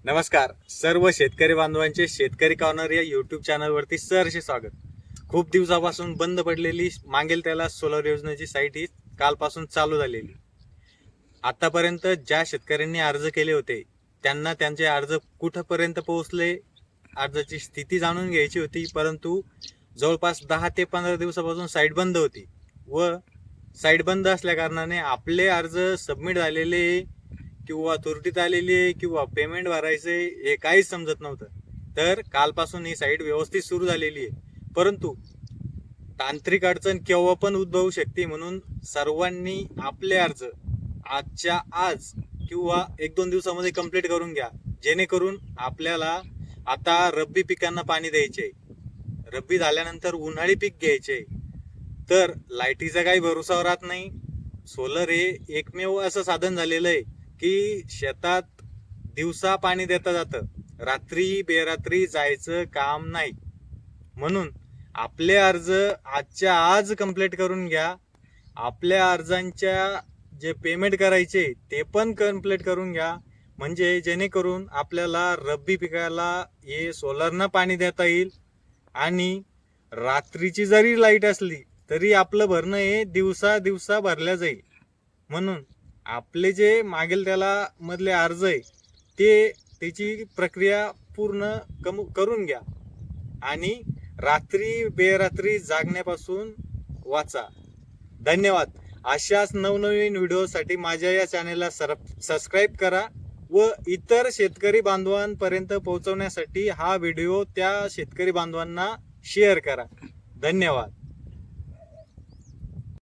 नमस्कार सर्व शेतकरी बांधवांचे शेतकरी कॉर्नर या यूट्यूब चॅनलवरती सहर्ष स्वागत. खूप दिवसापासून बंद पडलेली मागेल त्याला सोलर योजनेची साईट ही कालपासून चालू झालेली. आतापर्यंत ज्या शेतकऱ्यांनी अर्ज केले होते त्यांना त्यांचे अर्ज कुठपर्यंत पोहोचले, अर्जाची स्थिती जाणून घ्यायची होती, परंतु जवळपास 10 ते 15 दिवसापासून साईट बंद होती व साईट बंद असल्या कारणाने आपले अर्ज सबमिट झालेले किंवा त्रुटीत आलेली किंवा पेमेंट भरायचे हे काहीच समजत नव्हतं. तर कालपासून ही साईट व्यवस्थित सुरू झालेली आहे, परंतु तांत्रिक अडचण केव्हा पण उद्भवू शकते, म्हणून सर्वांनी आपले अर्ज आजच्या आज किंवा 1-2 दिवसामध्ये कंप्लीट करून घ्या, जेणेकरून आपल्याला आता रब्बी पिकांना पाणी द्यायचे, रब्बी झाल्यानंतर उन्हाळी पीक घ्यायचे. तर लाईटीचा काही भरोसा राहत नाही. सोलर हे एकमेव असं साधन झालेलं आहे की शेतात दिवसा पाणी देता जातं, रात्री बेरात्री जायचं काम नाही. म्हणून आपले अर्ज आजच्या आज कंप्लीट करून घ्या. आपल्या अर्जांच्या जे पेमेंट करायचे ते पण कंप्लीट करून घ्या, म्हणजे जेणेकरून आपल्याला रब्बी पिकाला हे सोलरनं पाणी देता येईल आणि रात्रीची जरी लाईट असली तरी आपलं भरणं हे दिवसा भरल्या जाईल. म्हणून आपले जे मागेल त्याला मधले अर्ज आहे ते त्याची प्रक्रिया पूर्ण करून घ्या आणि रात्री बेरात्री जागण्यापासून वाचा. धन्यवाद. अशाच नवनवीन व्हिडिओसाठी माझ्या या चॅनेलला सबस्क्राईब करा व इतर शेतकरी बांधवांपर्यंत पोहोचवण्यासाठी हा व्हिडिओ त्या शेतकरी बांधवांना शेअर करा. धन्यवाद.